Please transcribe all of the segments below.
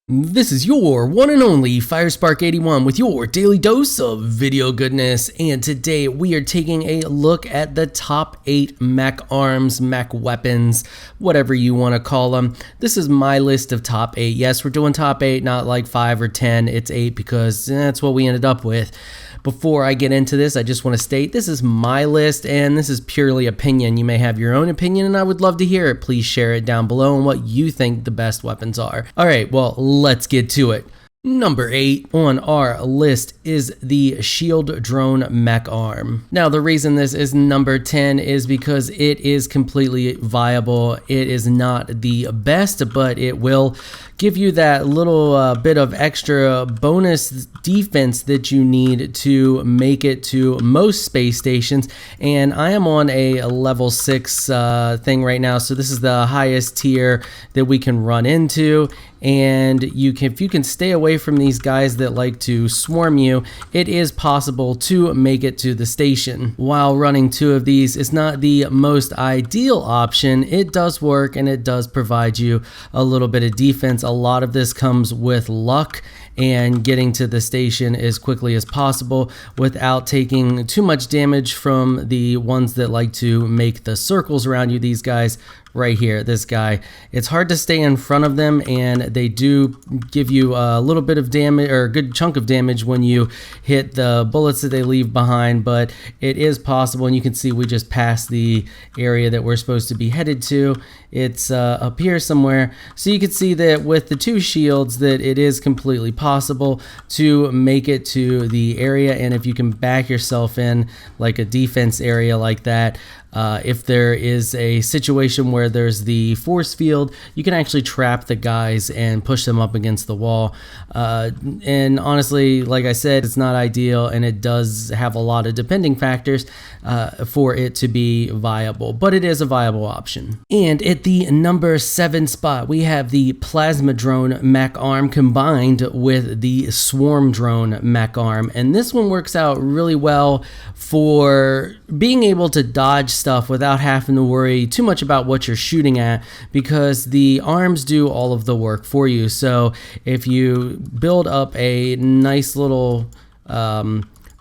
This is your one and only FireSpark81 with your daily dose of video goodness, and today we are taking a look at the top 8 mech arms, mech weapons, whatever you want to call them. This is my list of top 8. Yes, we're doing top 8, not like 5 or 10. It's 8 because that's what we ended up with. Before I get into this, I just want to state this is my list and this is purely opinion. You may have your own opinion and I would love to hear it. Please share it down below and what you think the best weapons are. Alright, well, let's get to it. Number 8 on our list is the shield drone mech arm. Now the reason this is number 10 is because it is completely viable. It is not the best, but it will give you that little bit of extra bonus defense that you need to make it to most space stations. And I am on a level 6 thing right now, so this is the highest tier that we can run into. And if you can stay away from these guys that like to swarm you, it is possible to make it to the station. While running 2 of these is not the most ideal option, it does work and it does provide you a little bit of defense. A lot of this comes with luck and getting to the station as quickly as possible without taking too much damage from the ones that like to make the circles around you. These guys right here, this guy, it's hard to stay in front of them and they do give you a little bit of damage or a good chunk of damage when you hit the bullets that they leave behind, but it is possible. And you can see we just passed the area that we're supposed to be headed to. It's up here somewhere, so you can see that with the 2 shields that it is completely possible to make it to the area. And if you can back yourself in like a defense area like that, if there is a situation where there's the force field, you can actually trap the guys and push them up against the wall. And honestly, like I said, it's not ideal and it does have a lot of depending factors for it to be viable, but it is a viable option. And at the number 7 spot, we have the plasma drone mech arm combined with the swarm drone mech arm. And this one works out really well for being able to dodge stuff without having to worry too much about what you're shooting at, because the arms do all of the work for you. So if you build up a nice little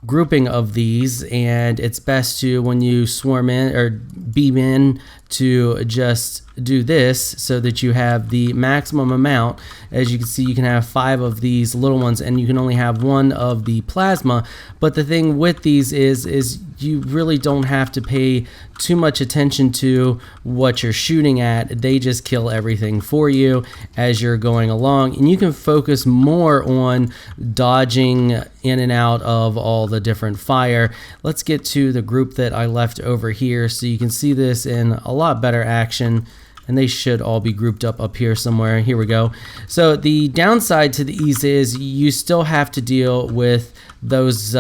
grouping of these, and it's best to, when you swarm in or beam in, to just do this so that you have the maximum amount. As you can see, you can have 5 of these little ones and you can only have 1 of the plasma. But the thing with these is you really don't have to pay too much attention to what you're shooting at. They just kill everything for you as you're going along, and you can focus more on dodging in and out of all the different fire. Let's get to the group that I left over here so you can see this in a lot better action. And they should all be grouped up here somewhere. Here we go. So the downside to these is you still have to deal with those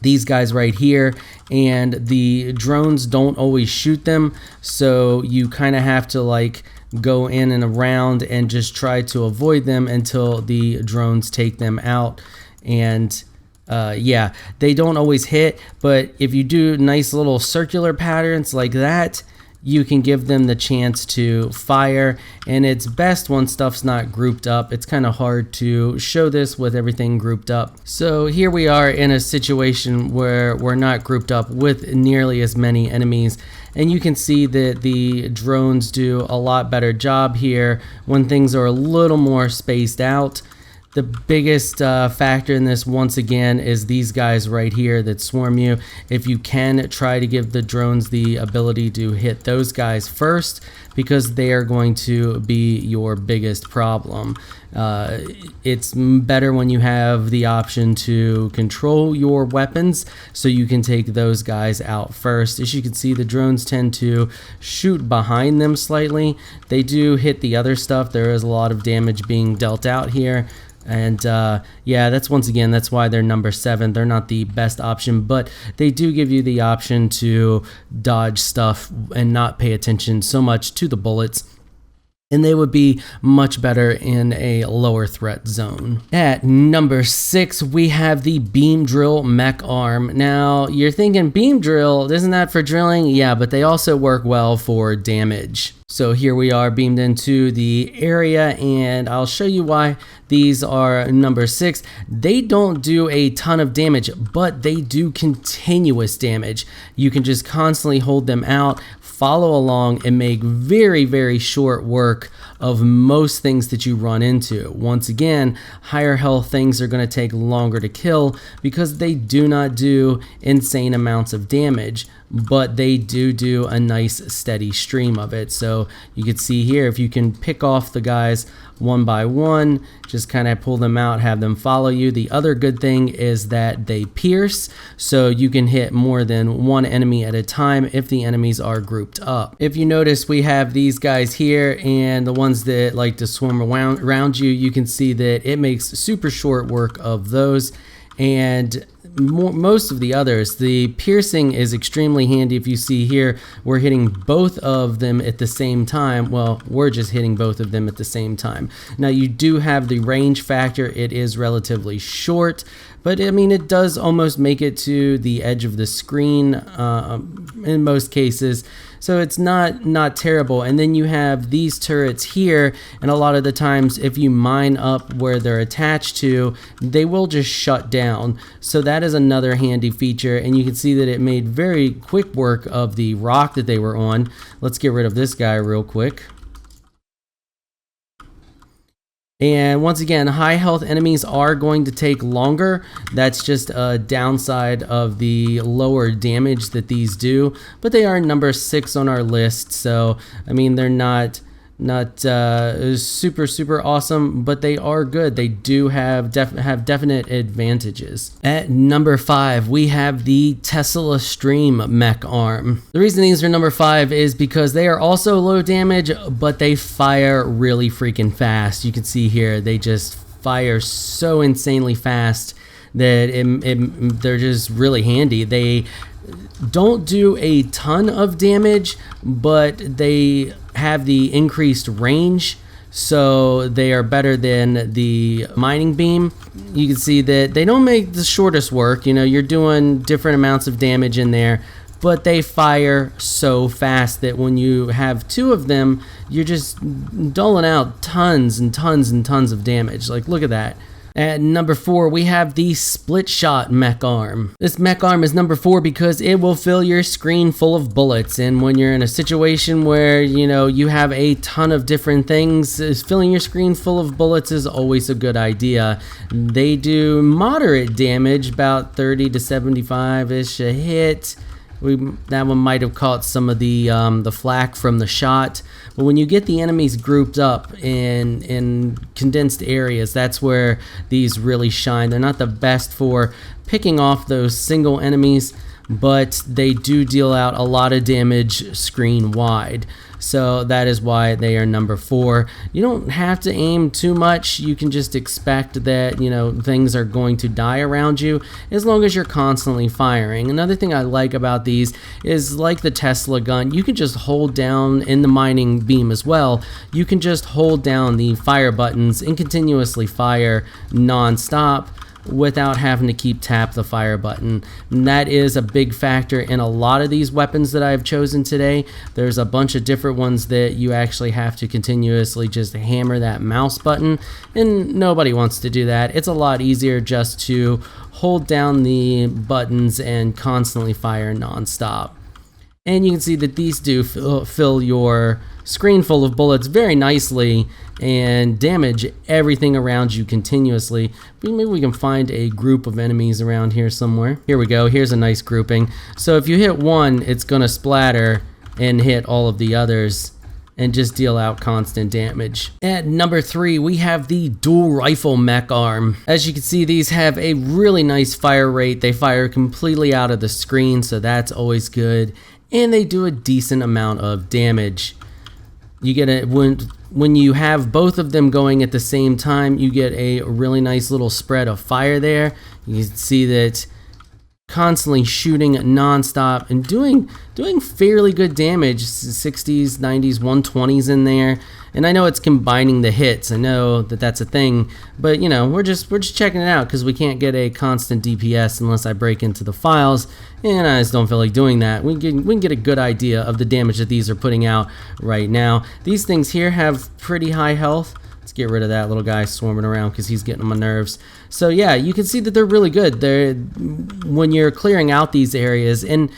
these guys right here, and the drones don't always shoot them, so you kind of have to like go in and around and just try to avoid them until the drones take them out. And yeah, they don't always hit, but if you do nice little circular patterns like that, you can give them the chance to fire. And it's best when stuff's not grouped up. It's kind of hard to show this with everything grouped up. So here we are in a situation where we're not grouped up with nearly as many enemies, and you can see that the drones do a lot better job here when things are a little more spaced out. The biggest factor in this, once again, is these guys right here that swarm you. If you can, try to give the drones the ability to hit those guys first, because they are going to be your biggest problem. It's better when you have the option to control your weapons so you can take those guys out first. As you can see, the drones tend to shoot behind them slightly. They do hit the other stuff. There is a lot of damage being dealt out here. And yeah, that's why they're number 7. They're not the best option, but they do give you the option to dodge stuff and not pay attention so much to the bullets. And they would be much better in a lower threat zone. At number 6, we have the beam drill mech arm. Now, you're thinking beam drill, isn't that for drilling? Yeah, but they also work well for damage. So here we are beamed into the area, and I'll show you why these are number 6. They don't do a ton of damage, but they do continuous damage. You can just constantly hold them out, follow along, and make very, very short work of most things that you run into. Once again, higher health things are going to take longer to kill because they do not do insane amounts of damage, but they do a nice steady stream of it. So you can see here, if you can pick off the guys one by one, just kind of pull them out, have them follow you. The other good thing is that they pierce, so you can hit more than one enemy at a time if the enemies are grouped up. If you notice, we have these guys here, and the ones that like to swim around you, you can see that it makes super short work of those. And most of the others, the piercing is extremely handy. If you see here, we're hitting both of them at the same time. Well, we're just hitting both of them at the same time. Now you do have the range factor. It is relatively short, but I mean, it does almost make it to the edge of the screen in most cases. So it's not terrible. And then you have these turrets here, and a lot of the times if you mine up where they're attached to, they will just shut down. So that is another handy feature, and you can see that it made very quick work of the rock that they were on. Let's get rid of this guy real quick. And once again, high health enemies are going to take longer. That's just a downside of the lower damage that these do, but they are number 6 on our list. So I mean, they're not super awesome, but they are good. They do have definite advantages. At number 5, we have the Tesla Stream mech arm. The reason these are number 5 is because they are also low damage, but they fire really freaking fast. You can see here, they just fire so insanely fast that they're just really handy. They don't do a ton of damage, but they have the increased range, so they are better than the mining beam. You can see that they don't make the shortest work. You know, you're doing different amounts of damage in there, but they fire so fast that when you have 2 of them, you're just doling out tons and tons and tons of damage. Like, look at that. At number 4, we have the split shot mech arm. This mech arm is number 4 because it will fill your screen full of bullets, and when you're in a situation where, you know, you have a ton of different things, filling your screen full of bullets is always a good idea. They do moderate damage, about 30 to 75-ish a hit. That one might have caught some of the flak from the shot, but when you get the enemies grouped up in condensed areas, that's where these really shine. They're not the best for picking off those single enemies, but they do deal out a lot of damage screen wide. So that is why they are number 4. You don't have to aim too much. You can just expect that, you know, things are going to die around you as long as you're constantly firing. Another thing I like about these is, like the Tesla gun, you can just hold down, in the mining beam as well, you can just hold down the fire buttons and continuously fire non-stop without having to keep tap the fire button. And that is a big factor in a lot of these weapons that I've chosen today. There's a bunch of different ones that you actually have to continuously just hammer that mouse button, and nobody wants to do that. It's a lot easier just to hold down the buttons and constantly fire non-stop. And you can see that these do fill your screen full of bullets very nicely and damage everything around you continuously. Maybe we can find a group of enemies around here somewhere. Here we go. Here's a nice grouping. So if you hit one, it's gonna splatter and hit all of the others and just deal out constant damage. At number 3, we have the dual rifle mech arm. As you can see, these have a really nice fire rate. They fire completely out of the screen, so that's always good. And they do a decent amount of damage. You get it when you have both of them going at the same time, you get a really nice little spread of fire there. You can see that constantly shooting nonstop and doing fairly good damage. 60s, 90s, 120s in there. And I know it's combining the hits. I know that that's a thing, but you know, we're just checking it out because we can't get a constant DPS unless I break into the files, and I just don't feel like doing that. We can get a good idea of the damage that these are putting out right now. These things here have pretty high health. Let's get rid of that little guy swarming around because he's getting on my nerves. So yeah, you can see that they're really good. They're when you're clearing out these areas, and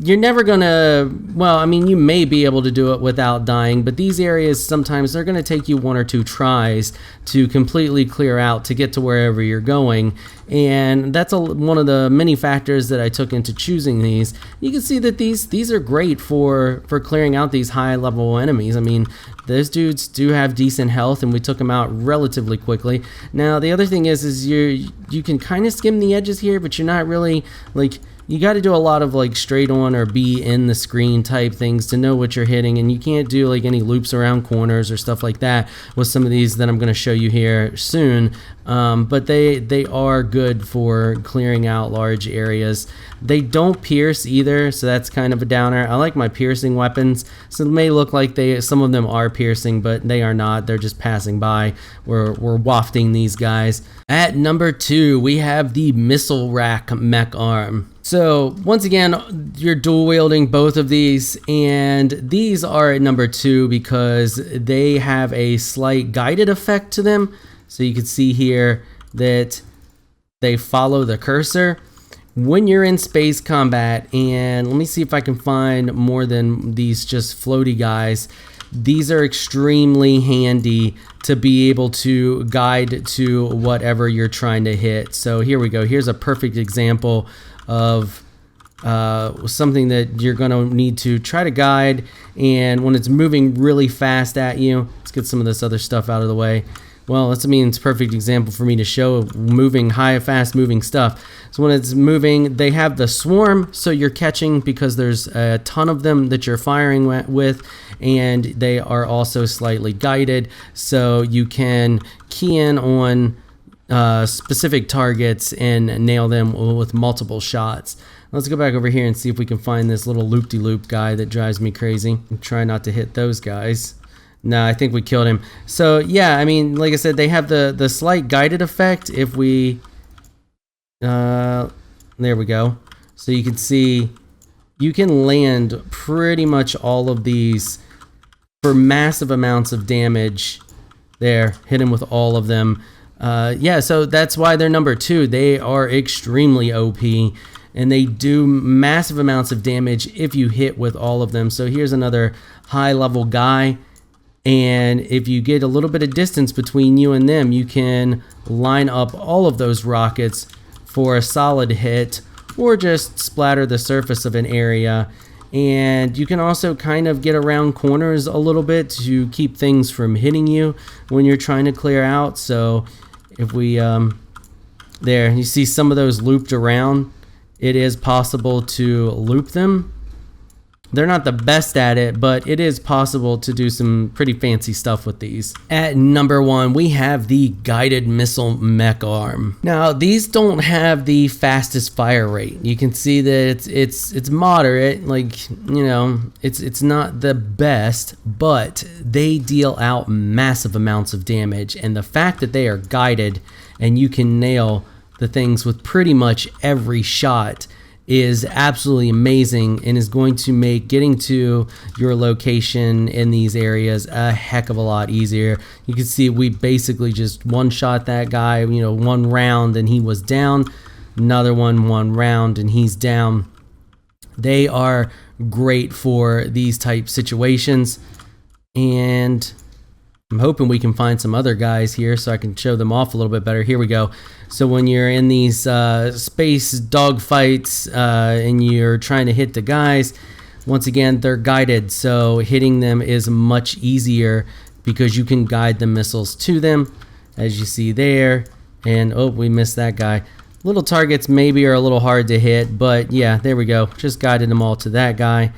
you're never gonna, well, I mean, you may be able to do it without dying, but these areas sometimes they're gonna take you 1 or 2 tries to completely clear out to get to wherever you're going. And that's one of the many factors that I took into choosing these. You can see that these are great for clearing out these high level enemies. I mean, those dudes do have decent health, and we took them out relatively quickly. Now the other thing is you can kind of skim the edges here, but you're not really, like, you got to do a lot of like straight on or be in the screen type things to know what you're hitting, and you can't do like any loops around corners or stuff like that with some of these that I'm going to show you here soon. But they are good for clearing out large areas. They don't pierce either, so that's kind of a downer. I like my piercing weapons, so it may look like some of them are piercing, but they are not. They're just passing by. We're wafting these guys. At number 2, we have the missile rack mech arm. So once again, you're dual wielding both of these, and these are at number 2 because they have a slight guided effect to them. So you can see here that they follow the cursor. When you're in space combat, and let me see if I can find more than these just floaty guys, these are extremely handy to be able to guide to whatever you're trying to hit. So here we go. Here's a perfect example of something that you're going to need to try to guide, and when it's moving really fast at you, let's get some of this other stuff out of the way. Well, that's, I mean, it's a perfect example for me to show moving fast moving stuff. So when it's moving, they have the swarm, so you're catching because there's a ton of them that you're firing with, and they are also slightly guided, so you can key in on specific targets and nail them with multiple shots. Let's go back over here and see if we can find this little loop-de-loop guy that drives me crazy. Try not to hit those guys. No, I think we killed him. So yeah, I mean, like I said, they have the slight guided effect. If we there we go. So you can see you can land pretty much all of these for massive amounts of damage. There, hit him with all of them. Yeah, so that's why they're number 2. They are extremely OP, and they do massive amounts of damage if you hit with all of them. So here's another high level guy, and if you get a little bit of distance between you and them, you can line up all of those rockets for a solid hit, or just splatter the surface of an area. And you can also kind of get around corners a little bit to keep things from hitting you when you're trying to clear out. So if we there, you see some of those looped around, it is possible to loop them. They're not the best at it, but it is possible to do some pretty fancy stuff with these. At number 1, we have the guided missile mech arm. Now, these don't have the fastest fire rate. You can see that it's moderate, like, you know, it's not the best, but they deal out massive amounts of damage, and the fact that they are guided and you can nail the things with pretty much every shot is absolutely amazing, and is going to make getting to your location in these areas a heck of a lot easier. You can see we basically just one-shot that guy, you know, 1 round and he was down, another one round and he's down. They are great for these type situations, and I'm hoping we can find some other guys here so I can show them off a little bit better. Here we go. So when you're in these space dogfights and you're trying to hit the guys, once again, they're guided. So hitting them is much easier because you can guide the missiles to them, as you see there. And oh, we missed that guy. Little targets maybe are a little hard to hit, but yeah, there we go. Just guided them all to that guy.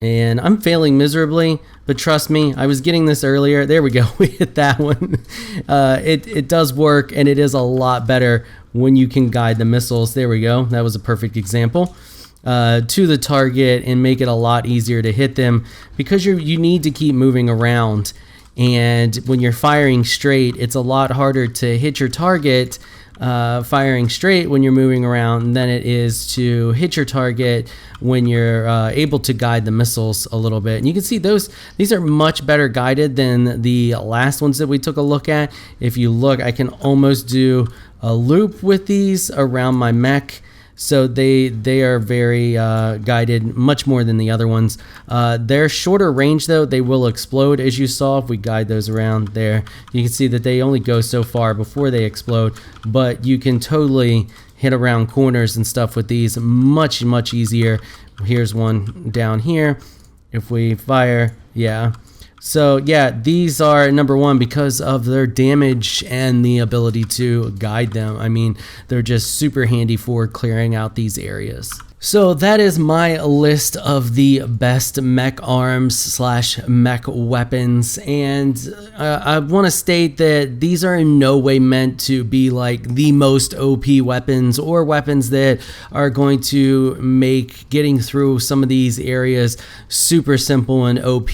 And I'm failing miserably, but trust me, I was getting this earlier. There we go. We hit that one. It does work, and it is a lot better when you can guide the missiles. There we go. That was a perfect example. To the target and make it a lot easier to hit them, because you need to keep moving around, and when you're firing straight, it's a lot harder to hit your target firing straight when you're moving around than it is to hit your target when you're able to guide the missiles a little bit. And you can see these are much better guided than the last ones that we took a look at. If you look, I can almost do a loop with these around my mech. So they are very guided, much more than the other ones. They're shorter range though. They will explode, as you saw if we guide those around there. You can see that they only go so far before they explode, but you can totally hit around corners and stuff with these much easier. Here's one down here. If we fire, yeah. So yeah, these are number one because of their damage and the ability to guide them. I mean, they're just super handy for clearing out these areas. So that is my list of the best mech arms / mech weapons, and I want to state that these are in no way meant to be like the most OP weapons or weapons that are going to make getting through some of these areas super simple and OP.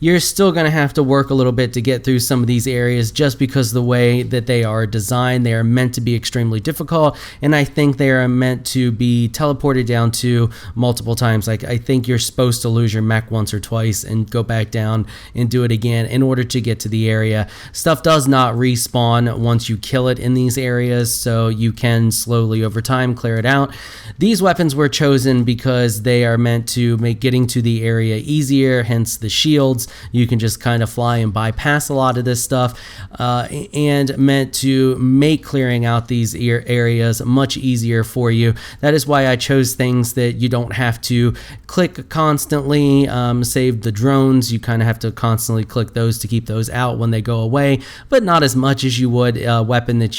You're still going to have to work a little bit to get through some of these areas just because of the way that they are designed. They are meant to be extremely difficult, and I think they are meant to be teleported down to multiple times. Like, I think you're supposed to lose your mech once or twice and go back down and do it again in order to get to the area. Stuff does not respawn once you kill it in these areas, so you can slowly over time clear it out. These weapons were chosen because they are meant to make getting to the area easier, hence the shields. You can just kind of fly and bypass a lot of this stuff, and meant to make clearing out these areas much easier for you. That is why I chose things that you don't have to click constantly. Save the drones, you kind of have to constantly click those to keep those out when they go away, but not as much as you would a weapon that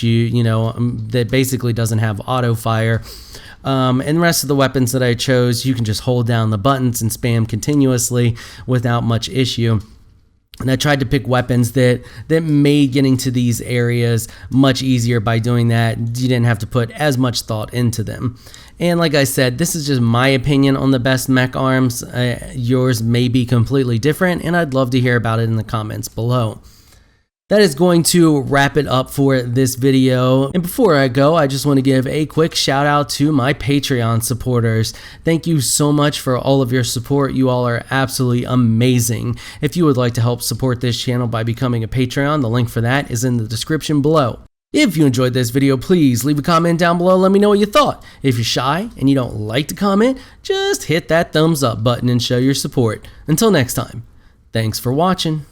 that basically doesn't have auto fire. And the rest of the weapons that I chose, you can just hold down the buttons and spam continuously without much issue. And I tried to pick weapons that made getting to these areas much easier by doing that. You didn't have to put as much thought into them. And like I said, this is just my opinion on the best mech arms. Yours may be completely different, and I'd love to hear about it in the comments below. That is going to wrap it up for this video. And before I go, I just want to give a quick shout out to my Patreon supporters. Thank you so much for all of your support. You all are absolutely amazing. If you would like to help support this channel by becoming a Patreon, the link for that is in the description below. If you enjoyed this video, please leave a comment down below. Let me know what you thought. If you're shy and you don't like to comment, just hit that thumbs up button and show your support. Until next time, thanks for watching.